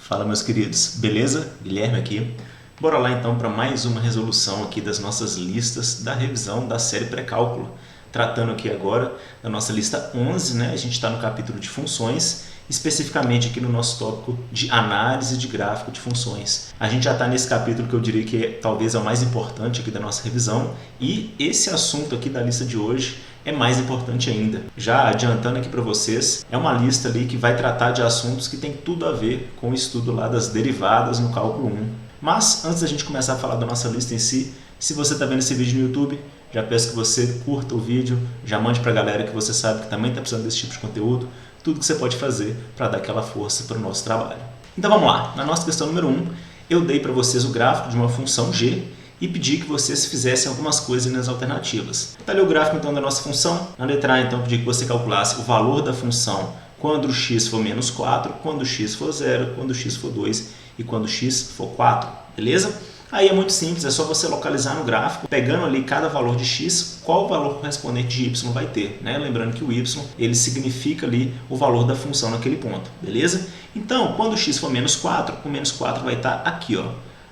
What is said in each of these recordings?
Fala, meus queridos, beleza? Guilherme aqui. Bora lá então para mais uma resolução aqui das nossas listas da revisão da série pré-cálculo. Tratando aqui agora da nossa lista 11, né? A gente está no capítulo de funções, especificamente aqui no nosso tópico de análise de gráfico de funções. A gente já está nesse capítulo que eu diria que talvez é o mais importante aqui da nossa revisão, e esse assunto aqui da lista de hoje é mais importante ainda. Já adiantando aqui para vocês, é uma lista ali que vai tratar de assuntos que tem tudo a ver com o estudo lá das derivadas no cálculo 1. Mas antes da gente começar a falar da nossa lista em si, se você está vendo esse vídeo no YouTube, já peço que você curta o vídeo, já mande para a galera que você sabe que também está precisando desse tipo de conteúdo, tudo que você pode fazer para dar aquela força para o nosso trabalho. Então vamos lá, na nossa questão número 1, eu dei para vocês o gráfico de uma função g e pedi que vocês fizessem algumas coisas nas alternativas. Está ali o gráfico então da nossa função. Na letra A, então, eu pedi que você calculasse o valor da função quando o x for menos 4, quando o x for 0, quando o x for 2 e quando o x for 4, beleza? Aí é muito simples, é só você localizar no gráfico, pegando ali cada valor de x, qual o valor correspondente de y vai ter, né? Lembrando que o y, ele significa ali o valor da função naquele ponto, beleza? Então, quando o x for menos 4, o menos 4 vai estar aqui, ó.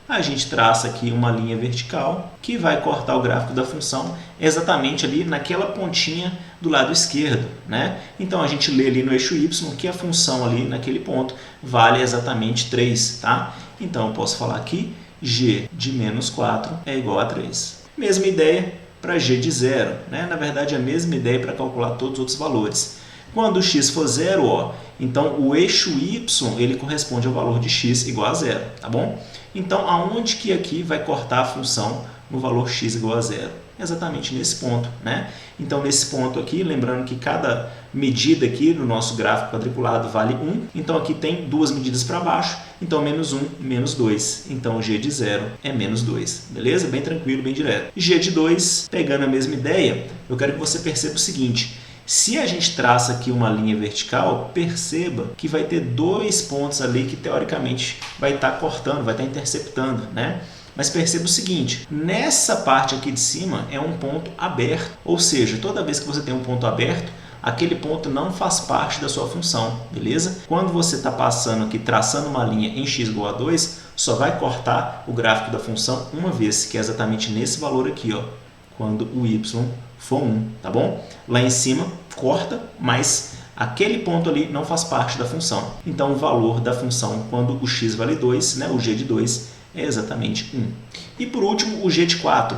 A gente traça aqui uma linha vertical que vai cortar o gráfico da função exatamente ali naquela pontinha do lado esquerdo, né? Então a gente lê ali no eixo y que a função ali naquele ponto vale exatamente 3, tá? Então eu posso falar aqui g de menos 4 é igual a 3. Mesma ideia para g de 0, né? Na verdade, a mesma ideia para calcular todos os outros valores. Quando o x for 0, ó, então o eixo y ele corresponde ao valor de x igual a 0, tá bom? Então, aonde que aqui vai cortar a função no valor x igual a 0? Exatamente nesse ponto, né? Então, nesse ponto aqui, lembrando que cada medida aqui no nosso gráfico quadriculado vale 1. Então, aqui tem duas medidas para baixo. Então, menos 1, menos 2. Então, g de 0 é menos 2. Beleza? Bem tranquilo, bem direto. G de 2, pegando a mesma ideia, eu quero que você perceba o seguinte. Se a gente traça aqui uma linha vertical, perceba que vai ter dois pontos ali que teoricamente vai estar cortando, vai estar interceptando, né? Mas perceba o seguinte, nessa parte aqui de cima é um ponto aberto, ou seja, toda vez que você tem um ponto aberto, aquele ponto não faz parte da sua função, beleza? Quando você está passando aqui, traçando uma linha em x igual a 2, só vai cortar o gráfico da função uma vez, que é exatamente nesse valor aqui, ó, quando o y for 1, tá bom? Lá em cima, corta, mas aquele ponto ali não faz parte da função. Então, o valor da função quando o x vale 2, né, o g de 2, é exatamente 1. E por último, o g de 4.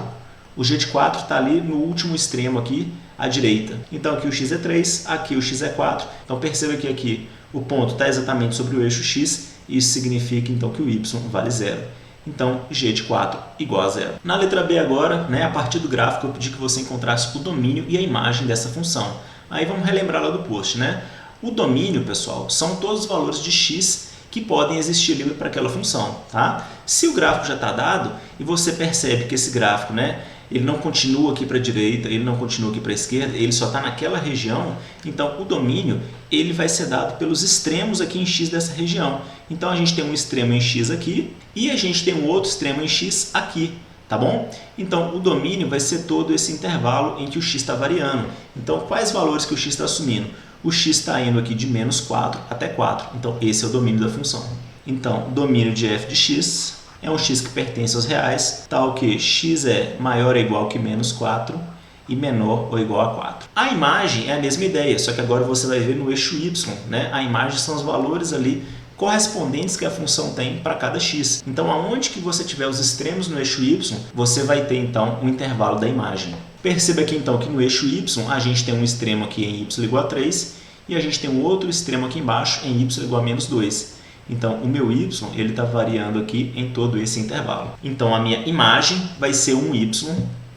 O g de 4 está ali no último extremo aqui, à direita. Então, aqui o x é 3, aqui o x é 4. Então, perceba que aqui o ponto está exatamente sobre o eixo x, e isso significa então que o y vale 0. Então, g de 4 igual a 0. Na letra B agora, né, a partir do gráfico, eu pedi que você encontrasse o domínio e a imagem dessa função. Aí vamos relembrar lá do post, né? O domínio, pessoal, são todos os valores de x que podem existir livre para aquela função, tá? Se o gráfico já está dado e você percebe que esse gráfico, né, ele não continua aqui para a direita, ele não continua aqui para a esquerda, ele só está naquela região, então o domínio ele vai ser dado pelos extremos aqui em x dessa região. Então a gente tem um extremo em x aqui e a gente tem um outro extremo em x aqui, tá bom? Então o domínio vai ser todo esse intervalo em que o x está variando. Então quais valores que o x está assumindo? O x está indo aqui de menos 4 até 4, então esse é o domínio da função. Então o domínio de f de x é um x que pertence aos reais, tal que x é maior ou igual que menos 4 e menor ou igual a 4. A imagem é a mesma ideia, só que agora você vai ver no eixo y, né? A imagem são os valores ali correspondentes que a função tem para cada x. Então, aonde que você tiver os extremos no eixo y, você vai ter então um intervalo da imagem. Perceba aqui então que no eixo y a gente tem um extremo aqui em y igual a 3 e a gente tem um outro extremo aqui embaixo em y igual a menos 2. Então, o meu y ele está variando aqui em todo esse intervalo. Então, a minha imagem vai ser um y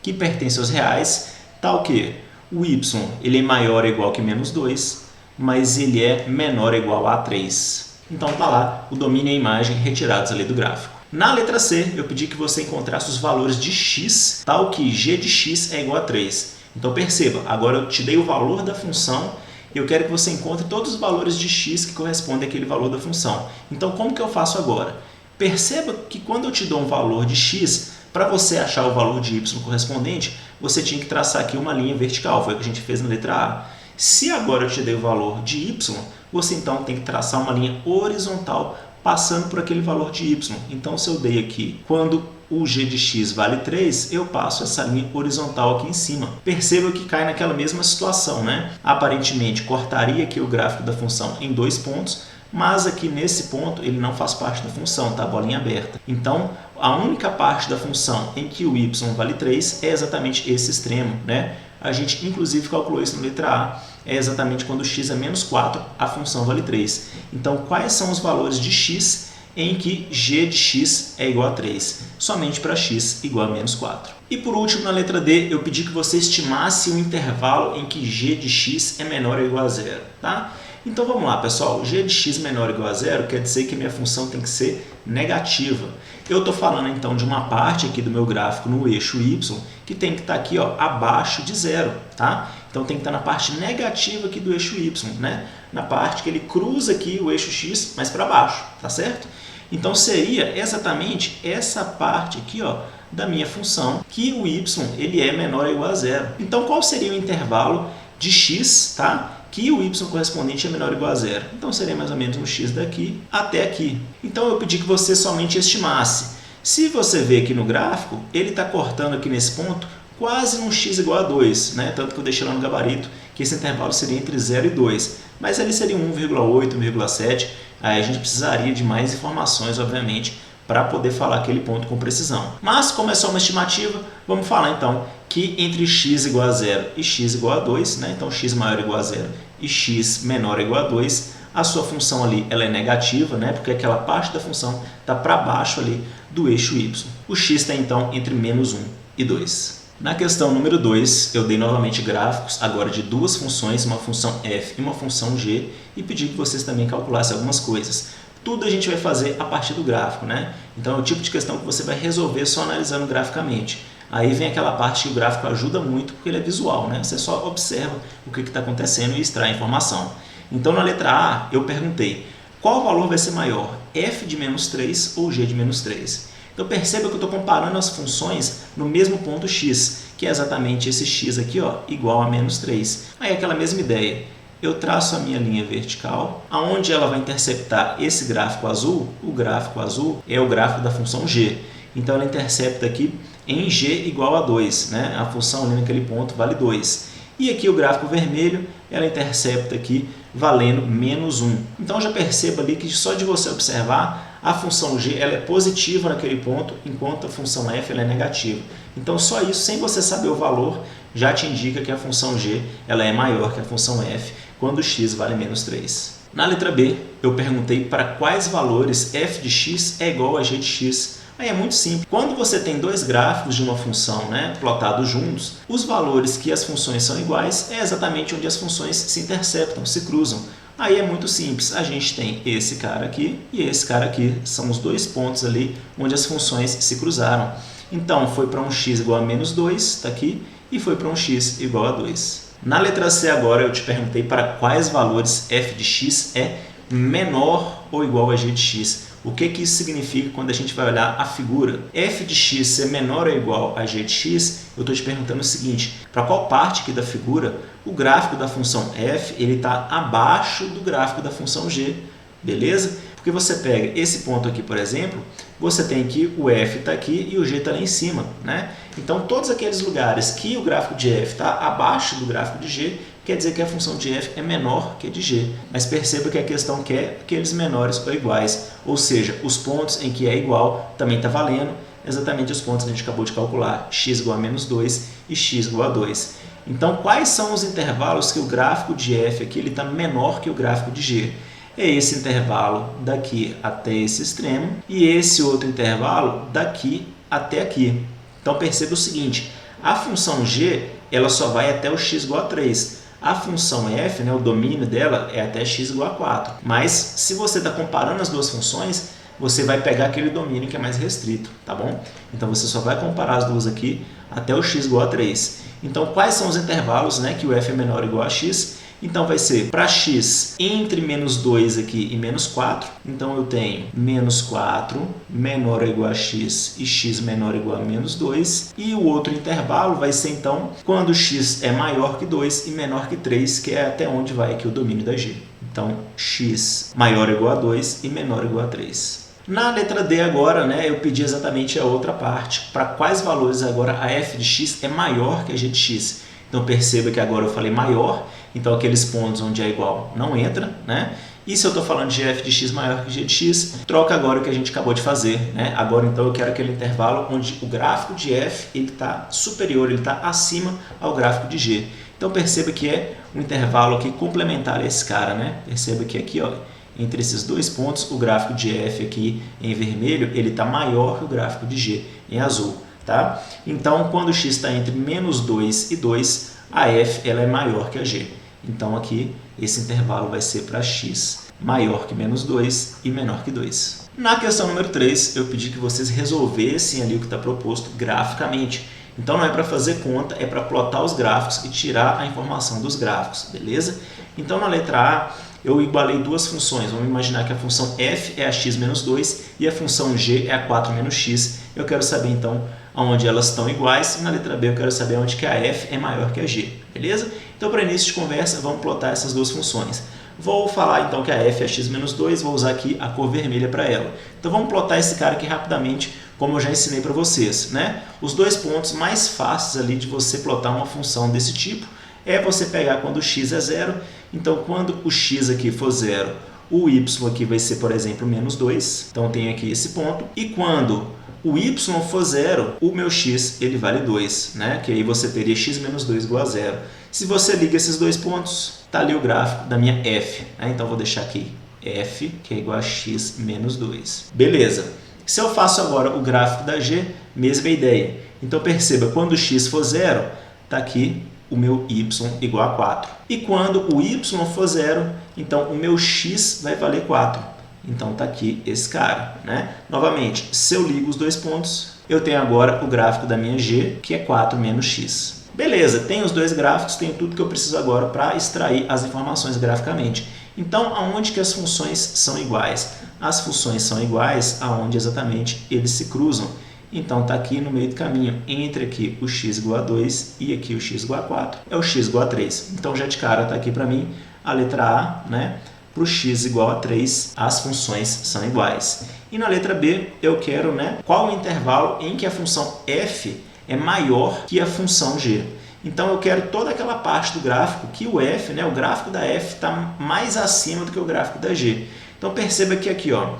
que pertence aos reais, tal que o y ele é maior ou igual que menos 2, mas ele é menor ou igual a 3. Então, está lá o domínio e a imagem retirados ali do gráfico. Na letra C, eu pedi que você encontrasse os valores de x, tal que g de x é igual a 3. Então, perceba, agora eu te dei o valor da função e eu quero que você encontre todos os valores de x que correspondem àquele valor da função. Então, como que eu faço agora? Perceba que quando eu te dou um valor de x, para você achar o valor de y correspondente, você tinha que traçar aqui uma linha vertical, foi o que a gente fez na letra A. Se agora eu te dei o valor de y, você então tem que traçar uma linha horizontal passando por aquele valor de y. Então, se eu dei aqui, quando o g de x vale 3, eu passo essa linha horizontal aqui em cima. Perceba que cai naquela mesma situação, né? Aparentemente, cortaria aqui o gráfico da função em 2 pontos, mas aqui nesse ponto ele não faz parte da função, tá? Bolinha aberta. Então, a única parte da função em que o y vale 3 é exatamente esse extremo, né? A gente, inclusive, calculou isso na letra A. É exatamente quando x é menos 4, a função vale 3. Então, quais são os valores de x em que g de x é igual a 3? Somente para x igual a menos 4. E por último, na letra D, eu pedi que você estimasse o intervalo em que g de x é menor ou igual a 0. Tá? Então vamos lá, pessoal. G de x menor ou igual a 0 quer dizer que minha função tem que ser negativa. Eu estou falando então de uma parte aqui do meu gráfico no eixo y que tem que estar aqui, ó, abaixo de 0. Tá? Então tem que estar na parte negativa aqui do eixo y, né? Na parte que ele cruza aqui o eixo x, mas para baixo, tá certo? Então seria exatamente essa parte aqui, ó, da minha função, que o y ele é menor ou igual a 0. Então qual seria o intervalo de x, tá? Que o y correspondente é menor ou igual a 0. Então seria mais ou menos um x daqui até aqui. Então eu pedi que você somente estimasse. Se você ver aqui no gráfico, ele está cortando aqui nesse ponto quase um x igual a 2, né? Tanto que eu deixei lá no gabarito que esse intervalo seria entre 0 e 2. Mas ali seria 1,8, 1,7. Aí a gente precisaria de mais informações, obviamente, para poder falar aquele ponto com precisão. Mas, como é só uma estimativa, vamos falar então que entre x igual a 0 e x igual a 2, né? Então x maior ou igual a 0 e x menor ou igual a 2, a sua função ali ela é negativa, né? Porque aquela parte da função está para baixo ali do eixo y. O x está então entre menos 1 e 2. Na questão número 2, eu dei novamente gráficos, agora de duas funções, uma função f e uma função g, e pedi que vocês também calculassem algumas coisas. Tudo a gente vai fazer a partir do gráfico, né? Então é o tipo de questão que você vai resolver só analisando graficamente. Aí vem aquela parte que o gráfico ajuda muito porque ele é visual, né? Você só observa o que está acontecendo e extrai a informação. Então na letra A eu perguntei, qual valor vai ser maior, f de menos 3 ou g de menos 3? Então perceba que eu estou comparando as funções no mesmo ponto x, que é exatamente esse x aqui, ó, igual a menos 3. Aí é aquela mesma ideia. Eu traço a minha linha vertical, aonde ela vai interceptar esse gráfico azul. O gráfico azul é o gráfico da função g. Então ela intercepta aqui em g igual a 2, né? A função ali naquele ponto vale 2. E aqui o gráfico vermelho, ela intercepta aqui valendo menos 1. Então já perceba ali que só de você observar, a função g ela é positiva naquele ponto, enquanto a função f ela é negativa. Então só isso, sem você saber o valor, já te indica que a função g ela é maior que a função f, quando x vale menos 3. Na letra B, eu perguntei para quais valores f de x é igual a g de x. Aí é muito simples. Quando você tem dois gráficos de uma função, né, plotados juntos, os valores que as funções são iguais é exatamente onde as funções se interceptam, se cruzam. Aí é muito simples. A gente tem esse cara aqui e esse cara aqui. São os dois pontos ali onde as funções se cruzaram. Então, foi para um x igual a menos 2, está aqui, e foi para um x igual a 2. Na letra C agora eu te perguntei para quais valores f de x é menor ou igual a g de x. O que isso significa quando a gente vai olhar a figura? F de x ser menor ou igual a g de x, eu estou te perguntando o seguinte, para qual parte aqui da figura o gráfico da função f está abaixo do gráfico da função g, beleza? Porque você pega esse ponto aqui, por exemplo, você tem que o f está aqui e o g está lá em cima, né? Então, todos aqueles lugares que o gráfico de f está abaixo do gráfico de g, quer dizer que a função de f é menor que a de g. Mas perceba que a questão quer aqueles menores ou iguais, ou seja, os pontos em que é igual também está valendo, exatamente os pontos que a gente acabou de calcular, x igual a menos 2 e x igual a 2. Então, quais são os intervalos que o gráfico de f aqui está menor que o gráfico de g? É esse intervalo daqui até esse extremo e esse outro intervalo daqui até aqui. Então perceba o seguinte, a função g ela só vai até o x igual a 3. A função f, né, o domínio dela é até x igual a 4. Mas se você está comparando as duas funções, você vai pegar aquele domínio que é mais restrito, tá bom? Então você só vai comparar as duas aqui até o x igual a 3. Então quais são os intervalos, né, que o f é menor ou igual a x? Então vai ser para x entre menos 2 aqui e menos 4. Então eu tenho menos 4 menor ou igual a x e x menor ou igual a menos 2. E o outro intervalo vai ser então quando x é maior que 2 e menor que 3, que é até onde vai aqui o domínio da g. Então, x maior ou igual a 2 e menor ou igual a 3. Na letra D agora, né, eu pedi exatamente a outra parte. Para quais valores agora a f de x é maior que a g de x? Então, perceba que agora eu falei maior, então aqueles pontos onde é igual não entra, né? E se eu estou falando de f de x maior que g de x, troca agora o que a gente acabou de fazer, né? Agora, então, eu quero aquele intervalo onde o gráfico de f está superior, ele está acima ao gráfico de g. Então, perceba que é um intervalo aqui complementar a esse cara, né? Perceba que aqui, ó, entre esses dois pontos, o gráfico de f aqui em vermelho, ele está maior que o gráfico de g em azul, tá? Então, quando x está entre menos 2 e 2, a f ela é maior que a g. Então, aqui, esse intervalo vai ser para x maior que menos 2 e menor que 2. Na questão número 3, eu pedi que vocês resolvessem ali o que está proposto graficamente. Então, não é para fazer conta, é para plotar os gráficos e tirar a informação dos gráficos, beleza? Então, na letra A, eu igualei duas funções. Vamos imaginar que a função f é a x menos 2 e a função g é a 4 menos x. Eu quero saber, então, onde elas estão iguais. E na letra B, eu quero saber onde que a f é maior que a g, beleza? Então, para início de conversa, vamos plotar essas duas funções. Vou falar, então, que a f é x menos 2, vou usar aqui a cor vermelha para ela. Então, vamos plotar esse cara aqui rapidamente, como eu já ensinei para vocês, né? Os dois pontos mais fáceis ali de você plotar uma função desse tipo é você pegar quando o x é 0. Então, quando o x aqui for 0, o y aqui vai ser, por exemplo, menos 2. Então, tem aqui esse ponto. E quando o y for 0, o meu x ele vale 2, né? Que aí você teria x menos 2 igual a 0. Se você liga esses dois pontos, está ali o gráfico da minha f. Né? Então, vou deixar aqui f, que é igual a x menos 2. Beleza. Se eu faço agora o gráfico da g, mesma ideia. Então, perceba, quando o x for 0, está aqui o meu y igual a 4. E quando o y for 0, então o meu x vai valer 4. Então, está aqui esse cara, né? Novamente, se eu ligo os dois pontos, eu tenho agora o gráfico da minha g, que é 4 menos x. Beleza, tenho os dois gráficos, tenho tudo que eu preciso agora para extrair as informações graficamente. Então, aonde que as funções são iguais? As funções são iguais aonde exatamente eles se cruzam. Então, está aqui no meio do caminho, entre aqui o x igual a 2 e aqui o x igual a 4, é o x igual a 3. Então, já de cara está aqui para mim a letra A, né? Para o x igual a 3, as funções são iguais. E na letra B, eu quero, né, qual o intervalo em que a função f é maior que a função g. Então, eu quero toda aquela parte do gráfico que o f, né, o gráfico da f está mais acima do que o gráfico da g. Então, perceba que aqui, ó,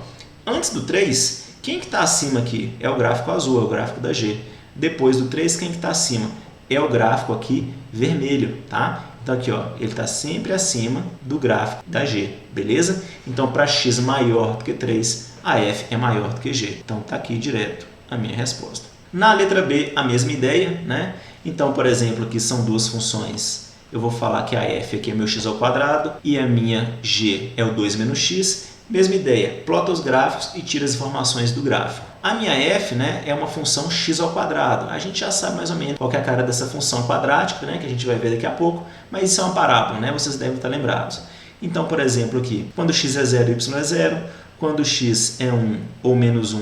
antes do 3, quem que está acima aqui? É o gráfico azul, é o gráfico da g. Depois do 3, quem que está acima? É o gráfico aqui vermelho, tá? Então, aqui, ó, ele está sempre acima do gráfico da g, beleza? Então, para x maior do que 3, a f é maior do que g. Então, está aqui direto a minha resposta. Na letra B, a mesma ideia, né? Então, por exemplo, aqui são duas funções. Eu vou falar que a f aqui é meu x ao quadrado e a minha g é o 2 menos x. Mesma ideia, plota os gráficos e tira as informações do gráfico. A minha f, né, é uma função x ao quadrado. A gente já sabe mais ou menos qual que é a cara dessa função quadrática, né, que a gente vai ver daqui a pouco, mas isso é uma parábola, né, vocês devem estar lembrados. Então, por exemplo, aqui, quando x é 0, y é 0. Quando x é 1 ou menos 1,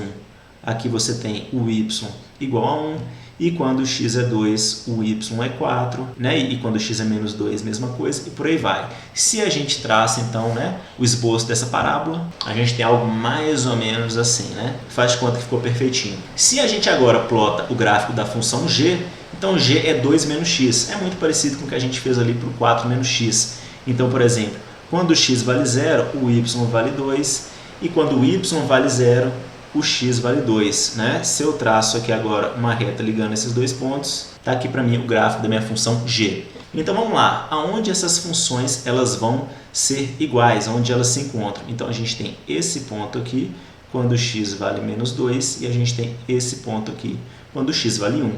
aqui você tem o y igual a 1. E quando x é 2, o y é 4, né? E quando x é menos 2, mesma coisa, e por aí vai. Se a gente traça, então, né, o esboço dessa parábola, a gente tem algo mais ou menos assim, né? Faz de conta que ficou perfeitinho. Se a gente agora plota o gráfico da função g, então g é 2 menos x. É muito parecido com o que a gente fez ali para o 4 menos x. Então, por exemplo, quando x vale 0, o y vale 2, e quando o y vale 0, o x vale 2, né? Se eu traço aqui agora uma reta ligando esses dois pontos, está aqui para mim o gráfico da minha função g. Então vamos lá, aonde essas funções elas vão ser iguais, aonde elas se encontram? Então a gente tem esse ponto aqui, quando x vale menos 2, e a gente tem esse ponto aqui, quando x vale 1.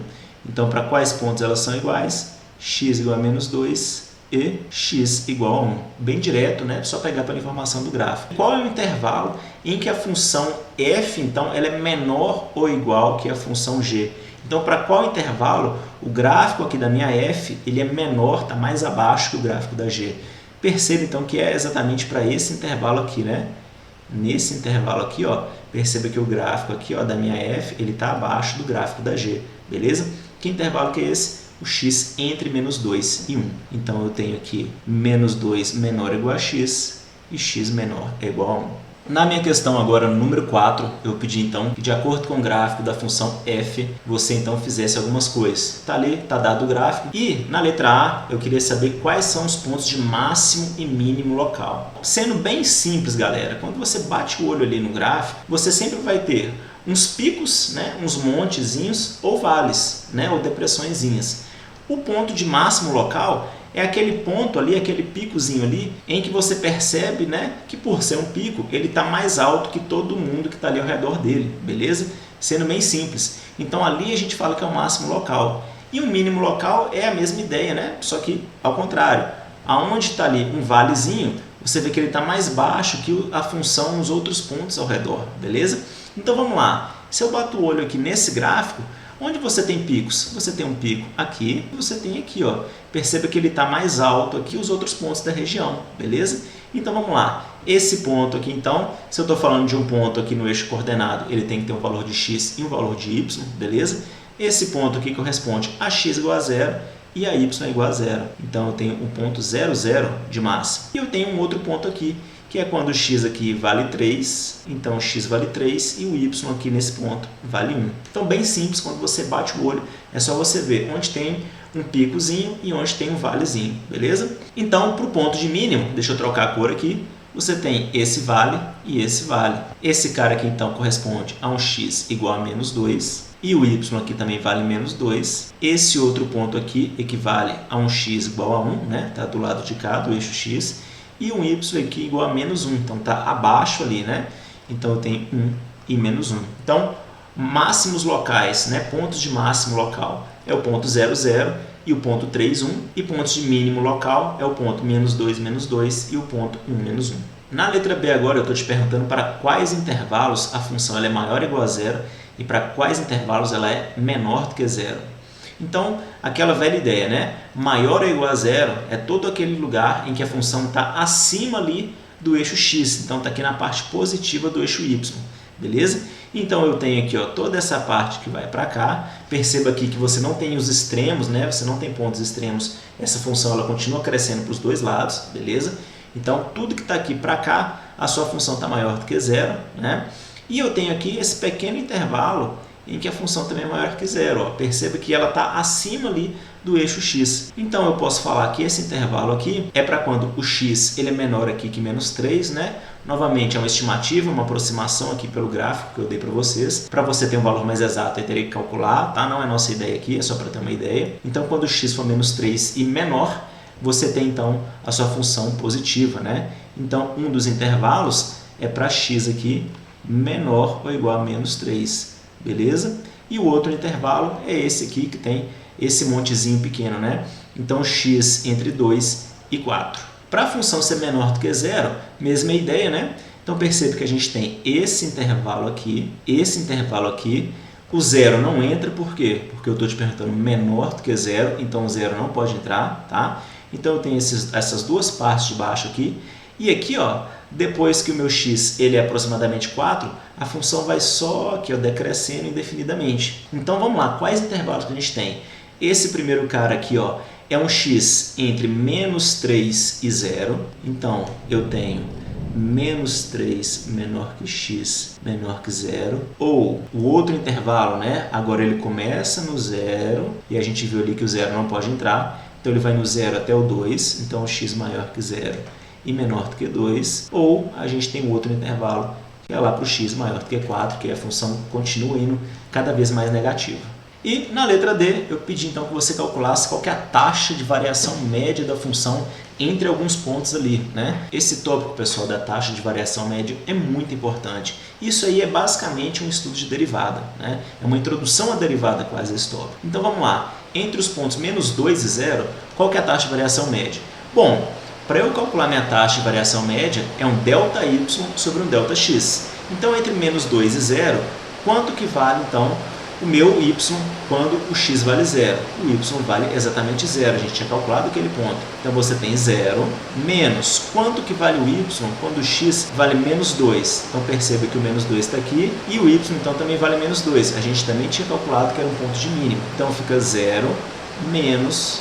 Então para quais pontos elas são iguais? X igual a menos 2 e x igual a 1. Bem direto, né? Só pegar pela informação do gráfico. Qual é o intervalo em que a função f, então, ela é menor ou igual que a função g? Então, para qual intervalo o gráfico aqui da minha f ele é menor, está mais abaixo que o gráfico da g? Perceba, então, que é exatamente para esse intervalo aqui, né? Nesse intervalo aqui, ó, perceba que o gráfico aqui, ó, da minha f ele está abaixo do gráfico da g, beleza? Que intervalo que é esse? O x entre menos 2 e 1. Então, eu tenho aqui menos 2 menor ou igual a x e x menor é igual a 1. Na minha questão agora, no número 4, eu pedi então que de acordo com o gráfico da função f, você então fizesse algumas coisas. Está ali, está dado o gráfico. E na letra A, eu queria saber quais são os pontos de máximo e mínimo local. Sendo bem simples, galera, quando você bate o olho ali no gráfico, você sempre vai ter uns picos, né, uns montezinhos ou vales, né, ou depressõezinhas. O ponto de máximo local é aquele ponto ali, aquele picozinho ali, em que você percebe, né, que por ser um pico, ele está mais alto que todo mundo que está ali ao redor dele, beleza? Sendo bem simples. Então ali a gente fala que é o máximo local. E o mínimo local é a mesma ideia, né? Só que ao contrário. Aonde está ali um valezinho, você vê que ele está mais baixo que a função nos outros pontos ao redor, beleza? Então vamos lá. Se eu bato o olho aqui nesse gráfico, onde você tem picos? Você tem um pico aqui e você tem aqui, ó. Perceba que ele está mais alto aqui os outros pontos da região, beleza? Então vamos lá. Esse ponto aqui, então, se eu estou falando de um ponto aqui no eixo coordenado, ele tem que ter um valor de x e um valor de y, beleza? Esse ponto aqui corresponde a x igual a 0 e a y é igual a 0. Então eu tenho um ponto 0, 0 de massa. E eu tenho um outro ponto aqui, que é quando o x aqui vale 3, então o x vale 3 e o y aqui nesse ponto vale 1. Então bem simples, quando você bate o olho, é só você ver onde tem um picozinho e onde tem um valezinho, beleza? Então, para o ponto de mínimo, deixa eu trocar a cor aqui, você tem esse vale e esse vale. Esse cara aqui então corresponde a um x igual a menos 2 e o y aqui também vale menos 2. Esse outro ponto aqui equivale a um x igual a 1, né? Tá do lado de cá do eixo x. E um y aqui igual a menos 1, então está abaixo ali, né? Então eu tenho 1 e menos 1. Então, máximos locais, né? Pontos de máximo local é o ponto 0, 0 e o ponto 3, 1. E pontos de mínimo local é o ponto menos 2 e o ponto 1, menos 1. Na letra B agora eu estou te perguntando para quais intervalos a função ela é maior ou igual a 0 e para quais intervalos ela é menor do que 0. Então, aquela velha ideia, né? Maior ou igual a 0 é todo aquele lugar em que a função está acima ali do eixo x. Então, está aqui na parte positiva do eixo y, beleza? Então, eu tenho aqui, ó, toda essa parte que vai para cá. Perceba aqui que você não tem os extremos, né? Você não tem pontos extremos. Essa função ela continua crescendo para os dois lados, beleza? Então, tudo que está aqui para cá, a sua função está maior do que 0, né? E eu tenho aqui esse pequeno intervalo em que a função também é maior que 0. Ó. Perceba que ela está acima ali do eixo x. Então, eu posso falar que esse intervalo aqui é para quando o x ele é menor aqui que menos 3, né? Novamente, é uma estimativa, uma aproximação aqui pelo gráfico que eu dei para vocês. Para você ter um valor mais exato, eu teria que calcular, tá? Não é nossa ideia aqui, é só para ter uma ideia. Então, quando o x for menos 3 e menor, você tem, então, a sua função positiva, né? Então, um dos intervalos é para x aqui menor ou igual a menos 3. Beleza? E o outro intervalo é esse aqui que tem esse montezinho pequeno, né? Então, x entre 2 e 4. Para a função ser menor do que 0, mesma ideia, né? Então, percebe que a gente tem esse intervalo aqui, o 0 não entra, por quê? Porque eu estou te perguntando menor do que 0, então o 0 não pode entrar, tá? Então, eu tenho essas duas partes de baixo aqui, e aqui, ó, depois que o meu x ele é aproximadamente 4, a função vai só aqui, ó, decrescendo indefinidamente. Então vamos lá, quais intervalos que a gente tem? Esse primeiro cara aqui, ó, é um x entre menos 3 e 0. Então eu tenho menos 3 menor que x menor que 0. Ou o outro intervalo, né? Agora ele começa no 0 e a gente viu ali que o 0 não pode entrar. Então ele vai no 0 até o 2, então x maior que 0 e menor do que 2, ou a gente tem um outro intervalo que é lá para o x maior do que 4, que a função continua indo cada vez mais negativa. E na letra D, eu pedi então que você calculasse qual que é a taxa de variação média da função entre alguns pontos ali, né? Esse tópico, pessoal, da taxa de variação média é muito importante. Isso aí é basicamente um estudo de derivada, né? É uma introdução à derivada quase esse tópico. Então vamos lá, entre os pontos menos 2 e 0, qual que é a taxa de variação média? Bom, para eu calcular minha taxa de variação média, é um ΔY sobre um ΔX. Então, entre menos 2 e 0, quanto que vale, então, o meu y quando o x vale 0? O y vale exatamente 0, a gente tinha calculado aquele ponto. Então, você tem 0 menos quanto que vale o y quando o x vale menos 2? Então, perceba que o menos 2 está aqui e o y, então, também vale menos 2. A gente também tinha calculado que era um ponto de mínimo. Então, fica 0 menos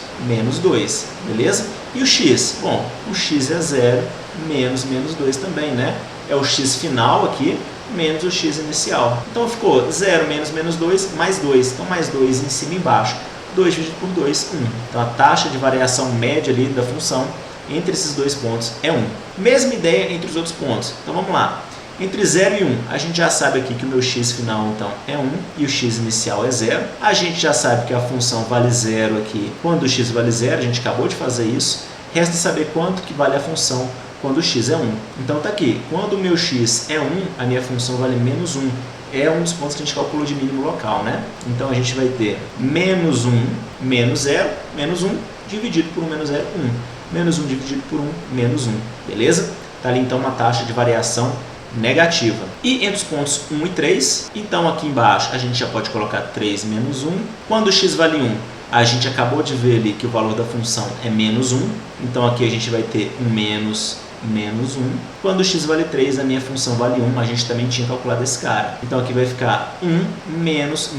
2, beleza? E o x? Bom, o x é 0 menos 2 também, né? É o x final aqui menos o x inicial. Então ficou 0 menos 2 mais 2. Então mais 2 em cima e embaixo. 2 dividido por 2, 1. Então a taxa de variação média ali da função entre esses dois pontos é 1. Mesma ideia entre os outros pontos. Então vamos lá. Entre 0 e 1, a gente já sabe aqui que o meu x final então é 1 e o x inicial é 0. A gente já sabe que a função vale 0 aqui quando o x vale 0, a gente acabou de fazer isso. Resta saber quanto que vale a função quando o x é 1. Então tá aqui, quando o meu x é 1, a minha função vale menos 1. É um dos pontos que a gente calculou de mínimo local, né? Então a gente vai ter menos 1, menos 0, menos 1, dividido por 1 menos 0, 1. Menos 1 dividido por 1, menos 1. Beleza? Tá ali então uma taxa de variação negativa. E entre os pontos 1 e 3, então aqui embaixo a gente já pode colocar 3 menos 1. Quando o x vale 1, a gente acabou de ver ali que o valor da função é menos 1. Então aqui a gente vai ter um menos 1. Quando o x vale 3, a minha função vale 1. A gente também tinha calculado esse cara. Então aqui vai ficar 1 menos 1.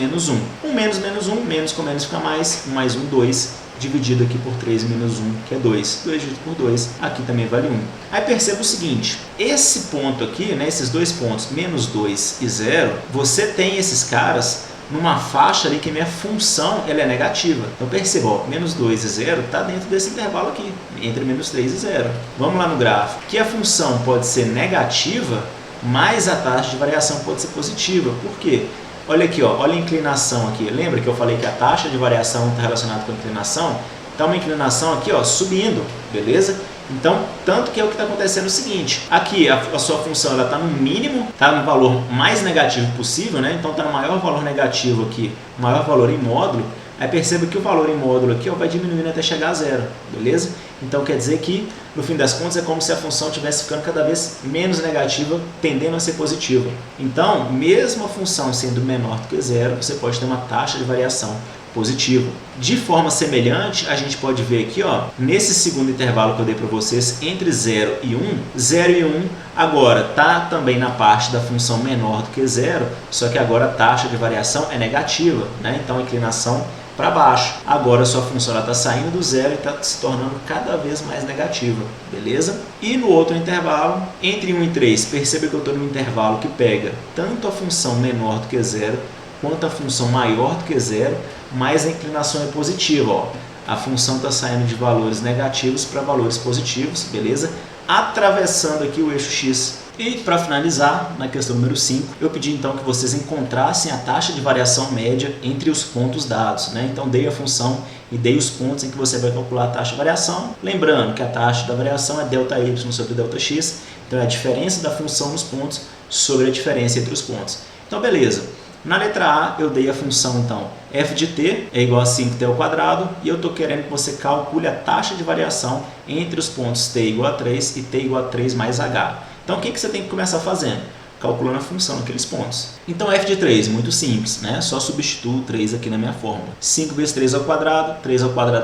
1 menos 1, menos com menos fica mais. 1 mais 1, 2. Dividido aqui por 3 menos 1, que é 2. 2 dividido por 2, aqui também vale 1. Aí perceba o seguinte, esse ponto aqui, né, esses dois pontos, menos 2 e 0, você tem esses caras numa faixa ali que minha função ela é negativa. Então perceba, ó, menos 2 e 0 está dentro desse intervalo aqui, entre menos 3 e 0. Vamos lá no gráfico. Que a função pode ser negativa, mas a taxa de variação pode ser positiva. Por quê? Olha aqui, ó, olha a inclinação aqui. Lembra que eu falei que a taxa de variação está relacionada com a inclinação? Então, uma inclinação aqui, ó, subindo, beleza? Então, tanto que é o que está acontecendo o seguinte. Aqui, a sua função está no mínimo, está no valor mais negativo possível, né? Então, está no maior valor negativo aqui, maior valor em módulo. Aí perceba que o valor em módulo aqui ó, vai diminuindo até chegar a 0, beleza? Então quer dizer que, no fim das contas, é como se a função estivesse ficando cada vez menos negativa, tendendo a ser positiva. Então, mesmo a função sendo menor do que 0, você pode ter uma taxa de variação positiva. De forma semelhante, a gente pode ver aqui, ó, nesse segundo intervalo que eu dei para vocês, entre 0 e 1, 0 e 1 agora está também na parte da função menor do que 0, só que agora a taxa de variação é negativa, né? Então a inclinação para baixo. Agora a sua função está saindo do 0 e está se tornando cada vez mais negativa, beleza? E no outro intervalo, entre 1 e 3, perceba que eu estou no intervalo que pega tanto a função menor do que 0, quanto a função maior do que 0, mas a inclinação é positiva. Ó. A função está saindo de valores negativos para valores positivos, beleza? Atravessando aqui o eixo X. E para finalizar, na questão número 5, eu pedi então que vocês encontrassem a taxa de variação média entre os pontos dados, né? Então dei a função e dei os pontos em que você vai calcular a taxa de variação. Lembrando que a taxa da variação é ΔY sobre ΔX, então é a diferença da função nos pontos sobre a diferença entre os pontos. Então beleza. Na letra A, eu dei a função, então, f de t é igual a 5t ao quadrado, e eu estou querendo que você calcule a taxa de variação entre os pontos t igual a 3 e t igual a 3 mais h. Então, o que você tem que começar fazendo? Calculando a função naqueles pontos. Então, f de 3, muito simples, né? Só substituo 3 aqui na minha fórmula. 5 vezes 3 ao quadrado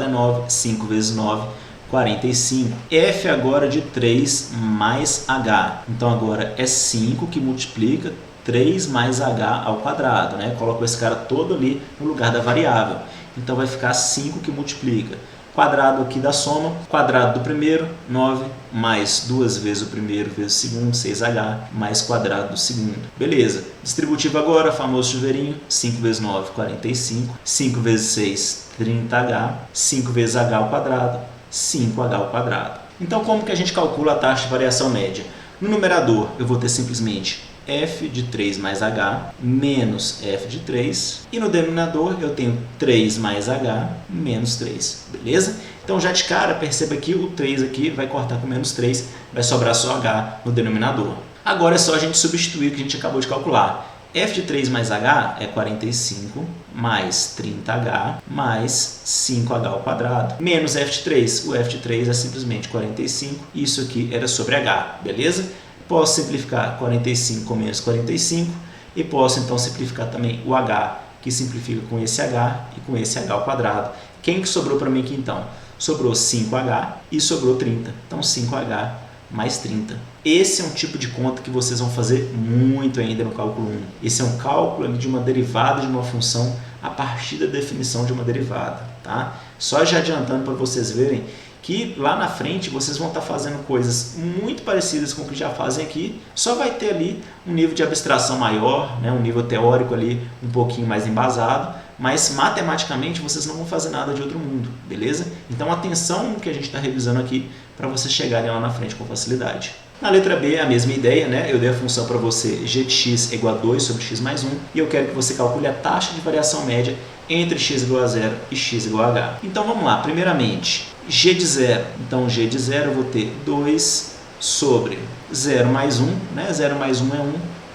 é 9, 5 vezes 9, 45. F agora de 3 mais h. Então, agora é 5 que multiplica 3 mais h ao quadrado, né? Coloco esse cara todo ali no lugar da variável. Então vai ficar 5 que multiplica. Quadrado aqui da soma, quadrado do primeiro, 9, mais 2 vezes o primeiro vezes o segundo, 6h, mais quadrado do segundo. Beleza. Distributivo agora, famoso chuveirinho, 5 vezes 9, 45. 5 vezes 6, 30h. 5 vezes h ao quadrado, 5h ao quadrado. Então como que a gente calcula a taxa de variação média? No numerador, eu vou ter simplesmente f de 3 mais h menos f de 3. E no denominador eu tenho 3 mais h menos 3. Beleza? Então já de cara, perceba que o 3 aqui vai cortar com menos 3, vai sobrar só h no denominador. Agora é só a gente substituir o que a gente acabou de calcular. f de 3 mais h é 45 mais 30h mais 5h ao quadrado. Menos f de 3. O f de 3 é simplesmente 45. Isso aqui era sobre h. Beleza? Posso simplificar 45 com menos 45 e posso então simplificar também o h, que simplifica com esse h e com esse h ao quadrado. Quem que sobrou para mim aqui então? Sobrou 5h e sobrou 30. Então 5h mais 30. Esse é um tipo de conta que vocês vão fazer muito ainda no cálculo 1. Esse é um cálculo de uma derivada de uma função a partir da definição de uma derivada, tá? Só já adiantando para vocês verem que lá na frente vocês vão estar fazendo coisas muito parecidas com o que já fazem aqui, só vai ter ali um nível de abstração maior, né, um nível teórico ali um pouquinho mais embasado, mas matematicamente vocês não vão fazer nada de outro mundo, beleza? Então atenção no que a gente está revisando aqui para vocês chegarem lá na frente com facilidade. Na letra B é a mesma ideia, né? Eu dei a função para você g de x é igual a 2 sobre x mais 1 e eu quero que você calcule a taxa de variação média entre x igual a 0 e x igual a h. Então vamos lá, primeiramente, g de 0. Então g de 0 eu vou ter 2 sobre 0 mais 1, né? 0 mais 1 é 1,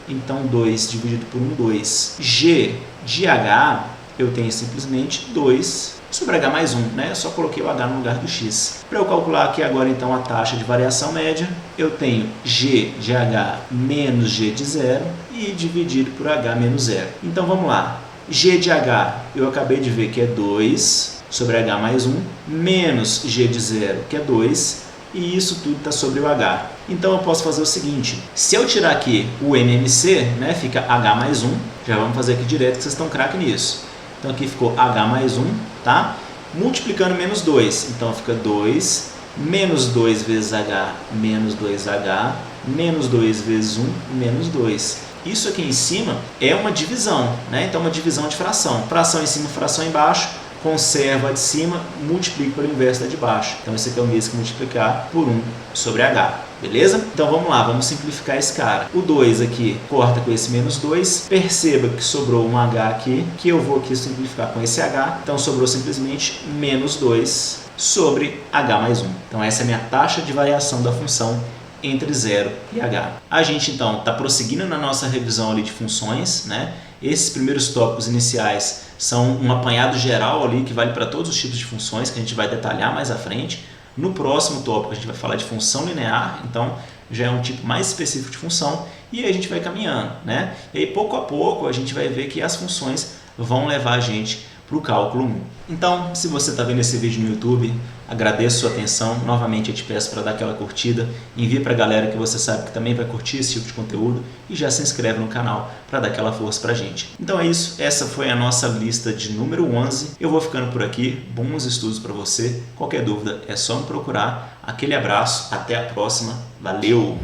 então 2 dividido por 1, 2. G de h eu tenho simplesmente 2 sobre h mais 1, né? Eu só coloquei o h no lugar do x. Para eu calcular aqui agora então a taxa de variação média, eu tenho g de h menos g de 0 e dividido por h menos 0. Então vamos lá. G de h eu acabei de ver que é 2 sobre h mais 1, menos g de 0, que é 2, e isso tudo está sobre o h. Então eu posso fazer o seguinte, se eu tirar aqui o MMC, né, fica h mais 1, já vamos fazer aqui direto que vocês estão craque nisso. Então aqui ficou h mais 1, tá? Multiplicando menos 2, então fica 2, menos 2 vezes h, menos 2h, menos 2 vezes 1, menos 2. Isso aqui em cima é uma divisão, né? Então uma divisão de fração. Fração em cima, fração embaixo, conserva a de cima, multiplica pelo inverso da de baixo. Então isso aqui é o mesmo que multiplicar por 1 sobre h. Beleza? Então vamos lá, vamos simplificar esse cara. O 2 aqui corta com esse menos 2. Perceba que sobrou um h aqui, que eu vou aqui simplificar com esse h. Então sobrou simplesmente menos 2 sobre h mais 1. Então essa é a minha taxa de variação da função entre 0 e h. A gente então está prosseguindo na nossa revisão ali de funções, né? Esses primeiros tópicos iniciais são um apanhado geral ali que vale para todos os tipos de funções que a gente vai detalhar mais à frente. No próximo tópico a gente vai falar de função linear, então já é um tipo mais específico de função e aí a gente vai caminhando, né? E aí pouco a pouco a gente vai ver que as funções vão levar a gente para o cálculo 1. Então, se você está vendo esse vídeo no YouTube, agradeço a sua atenção. Novamente eu te peço para dar aquela curtida, envie para a galera que você sabe que também vai curtir esse tipo de conteúdo e já se inscreve no canal para dar aquela força para a gente. Então é isso, essa foi a nossa lista de número 11. Eu vou ficando por aqui, bons estudos para você. Qualquer dúvida é só me procurar. Aquele abraço, até a próxima, valeu!